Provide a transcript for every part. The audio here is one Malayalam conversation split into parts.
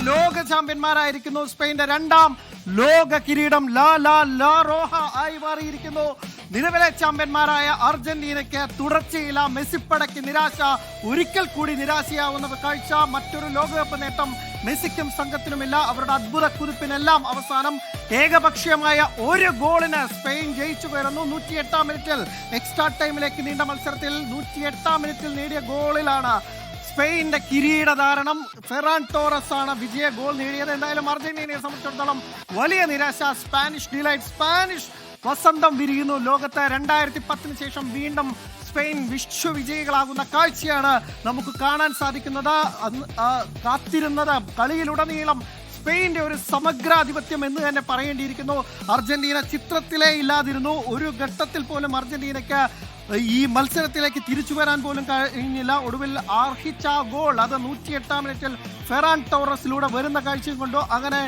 ലോക ചാമ്പ്യന്മാരായിരിക്കുന്നു. സ്പെയിന്റെ രണ്ടാം ലോക കിരീടം ലാ റോഹ ആയി മാറിയിരിക്കുന്നു. നിലവിലെ ചാമ്പ്യന്മാരായ അർജന്റീനയ്ക്ക് തുടർച്ചയില്ല. മെസ്സിപ്പടയ്ക്ക് നിരാശ, ഒരിക്കൽ കൂടി നിരാശയാവുന്ന കാഴ്ച. മറ്റൊരു ലോകകപ്പ് നേട്ടം മെസ്സിക്കും സംഘത്തിനുമില്ല. അവരുടെ അത്ഭുത കുതിപ്പിനെല്ലാം അവസാനം ഏകപക്ഷീയമായ ഒരു ഗോളിന് സ്പെയിൻ ജയിച്ചു കയറുന്നു. 108-ാം മിനിറ്റിൽ എക്സ്ട്രാ ടൈമിലേക്ക് നീണ്ട മത്സരത്തിൽ 108-ാം മിനിറ്റിൽ നേടിയ ഗോളിലാണ് സ്പെയിന്റെ കിരീടധാരണം. ഫെറാൻ ടോറസ് ആണ് വിജയ ഗോൾ നേടിയത്. എന്തായാലും അർജന്റീനയെ സംബന്ധിച്ചിടത്തോളം വലിയ നിരാശ. സ്പാനിഷ് ഡിലൈറ്റ്, സ്പാനിഷ് വസന്തം വിരിയുന്നു. ലോകത്ത് 2010 ശേഷം വീണ്ടും സ്പെയിൻ വിശ്വവിജയികളാകുന്ന കാഴ്ചയാണ് നമുക്ക് കാണാൻ സാധിക്കുന്നത്. കാത്തിരുന്നത് കളിയിലുടനീളം സ്പെയിന്റെ ഒരു സമഗ്രാധിപത്യം എന്ന് തന്നെ പറയേണ്ടിയിരിക്കുന്നു. അർജന്റീന ചിത്രത്തിലേ ഇല്ലാതിരുന്നു. ഒരു ഘട്ടത്തിൽ പോലും അർജന്റീനയ്ക്ക് ഈ മത്സരത്തിലേക്ക് തിരിച്ചു വരാൻ പോലും കഴിഞ്ഞില്ല. ഒടുവിൽ അർഹിച്ച ഗോൾ അത് 108-ാം മിനിറ്റിൽ ഫെറാൻ ടോറസിലൂടെ വരുന്ന കാഴ്ചയും കൊണ്ടു അങ്ങനെ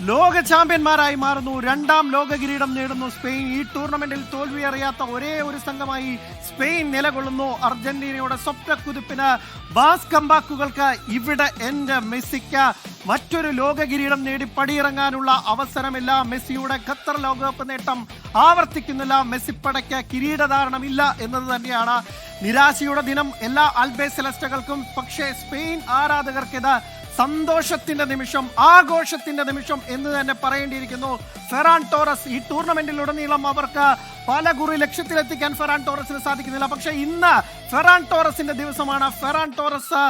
ലോക ചാമ്പ്യന്മാരായി മാറുന്നു. രണ്ടാം ലോക കിരീടം നേടുന്നു സ്പെയിൻ. ഈ ടൂർണമെന്റിൽ തോൽവി അറിയാത്ത ഒരേ ഒരു സംഘമായി സ്പെയിൻ നിലകൊള്ളുന്നു. അർജന്റീനയുടെ സ്വപ്നക്കുതിപ്പിന് ബാസ് കമ്പാക്കുകൾക്ക് ഇവിടെ എന്റെ മെസ്സിക്ക് മറ്റൊരു ലോക കിരീടം നേടി പടിയിറങ്ങാനുള്ള അവസരമില്ല. മെസ്സിയുടെ ഖത്തർ ലോകകപ്പ് നേട്ടം ആവർത്തിക്കുന്നില്ല. മെസ്സിപ്പടയ്ക്ക് കിരീടധാരണമില്ല എന്നത് തന്നെയാണ് നിരാശയുടെ ദിനം എല്ലാ അൽബേ സെലസ്റ്റകൾക്കും. പക്ഷേ സ്പെയിൻ ആരാധകർക്കിത് സന്തോഷത്തിന്റെ നിമിഷം, ആഘോഷത്തിന്റെ നിമിഷം എന്ന് തന്നെ പറയേണ്ടിയിരിക്കുന്നു. ഫെറാൻ ടോറസ് ഈ ടൂർണമെന്റിലുടനീളം അവർക്ക് പല കുറി ലക്ഷ്യത്തിലെത്തിക്കാൻ ഫെറാൻ ടോറസിന് സാധിക്കുന്നില്ല. പക്ഷേ ഇന്ന് ഫെറാൻ ടോറസിന്റെ ദിവസമാണ്. ഫെറാൻ ടോറസ്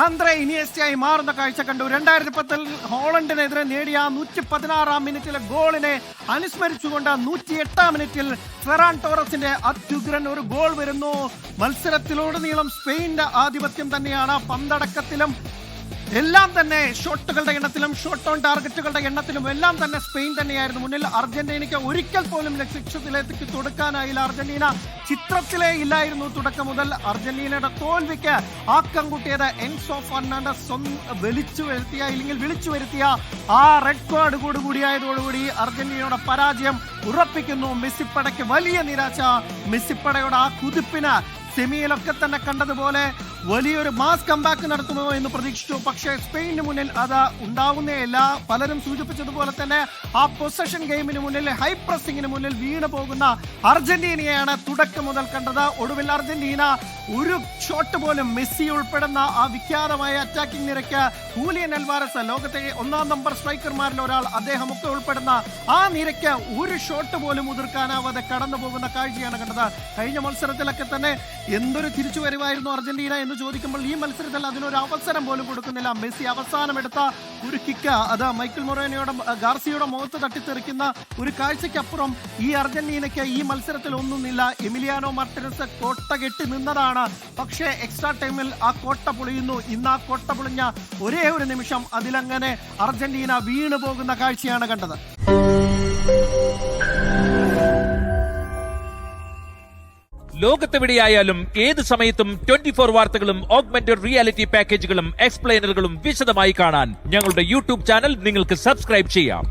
ആന്ദ്രേ ഇനിയസ്റ്റയായി മാറുന്ന കാഴ്ച കണ്ടു. 2010 ഹോളണ്ടിനെതിരെ നേടിയ 116-ാം മിനിറ്റിലെ ഗോളിനെ അനുസ്മരിച്ചുകൊണ്ട് 108-ാം മിനിറ്റിൽ ഫെറാൻ ടോറസിന്റെ അത്യുഗ്രൻ ഒരു ഗോൾ വരുന്നു. മത്സരത്തിലുടനീളം സ്പെയിന്റെ ആധിപത്യം തന്നെയാണ്. പന്തടക്കത്തിലും എല്ലാം തന്നെ ഷോട്ടുകളുടെ എണ്ണത്തിലും ഷോട്ട് ഓൺ ടാർഗറ്റുകളുടെ എണ്ണത്തിലും എല്ലാം തന്നെ സ്പെയിൻ തന്നെയായിരുന്നു മുന്നിൽ. അർജന്റീനയ്ക്ക് ഒരിക്കൽ പോലും ലക്ഷ്യത്തിലേക്ക് തുടക്കാനായില്ല. അർജന്റീന ചിത്രത്തിലേ ഇല്ലായിരുന്നു തുടക്കം മുതൽ. അർജന്റീനയുടെ തോൽവിക്ക് ആക്കം കൂട്ടിയത് എൻസോ ഫെർണാണ്ടസ് വിളിച്ചു വരുത്തിയ ആ റെഡ് കാർഡ് കൂടിയായതോടുകൂടി അർജന്റീനയുടെ പരാജയം ഉറപ്പിക്കുന്നു. മെസ്സിപ്പടയ്ക്ക് വലിയ നിരാശ. മെസ്സിപ്പടയുടെ ആ കുതിപ്പിന് സെമിയിലൊക്കെ തന്നെ കണ്ടതുപോലെ വലിയൊരു മാസ് കംബാക്ക് നടത്തുമോ എന്ന് പ്രതീക്ഷിച്ചു. പക്ഷേ സ്പെയിനിന് മുന്നിൽ അത് ഉണ്ടാവുന്നേയില്ല. പലരും സൂചിപ്പിച്ചതുപോലെ തന്നെ ആ പൊസഷൻ ഗെയിമിന് മുന്നിൽ, ഹൈ പ്രസിംഗിന് മുന്നിൽ വീണു പോകുന്ന അർജന്റീനയാണ് തുടക്കം മുതൽ കണ്ടത്. ഒടുവിൽ അർജന്റീന ഒരു ഷോട്ട് പോലും, മെസ്സി ഉൾപ്പെടുന്ന ആ വിഖ്യാതമായ അറ്റാക്കിംഗ് നിരക്ക്, ഹൂലിയൻ അൽവാരസ് ലോകത്തെ 1-ാം നമ്പർ സ്ട്രൈക്കർമാരിൽ ഒരാൾ, അദ്ദേഹമൊക്കെ ഉൾപ്പെടുന്ന ആ നിരക്ക് ഒരു ഷോട്ട് പോലും ഉതിർക്കാനാവാതെ കടന്നു പോകുന്ന കാഴ്ചയാണ് കണ്ടത്. കഴിഞ്ഞ മത്സരത്തിലൊക്കെ തന്നെ എന്തൊരു തിരിച്ചുവരവായിരുന്നു അർജന്റീന എന്ന് ചോദിക്കുമ്പോൾ ഈ മത്സരത്തിൽ അതിനൊരു അവസരം പോലും കൊടുക്കുന്നില്ല. മെസ്സി അവസാനം എടുത്ത ഒരു കിക്ക്, അത് മൈക്കിൾ മൊറേനോയുടെ ഗാർസിയുടെ മുഖത്ത് തട്ടിത്തെറിക്കുന്ന ഒരു കാഴ്ചയ്ക്കപ്പുറം ഈ അർജന്റീനയ്ക്ക് ഈ മത്സരത്തിൽ ഒന്നുമില്ല. എമിലിയാനോ മാർട്ടിനസ് കോട്ട കെട്ടി നിന്നതാണ്. പക്ഷേ എക്സ്ട്രാ ടൈമിൽ ആ കോട്ട പൊളിയുന്നു. ഇന്ന് ആ കോട്ട പൊളിഞ്ഞ ഒരേ ഒരു നിമിഷം അതിലങ്ങനെ അർജന്റീന വീണു പോകുന്ന കാഴ്ചയാണ് കണ്ടത്. ലോകത്തെവിടെയായാലും ഏത് സമയത്തും 24 വാർത്തകളും ഓഗ്മെന്റഡ് റിയാലിറ്റി പാക്കേജുകളും എക്സ്പ്ലെയിനറുകളും വിശദമായി കാണാൻ ഞങ്ങളുടെ യൂട്യൂബ് ചാനൽ നിങ്ങൾക്ക് സബ്സ്ക്രൈബ് ചെയ്യാം.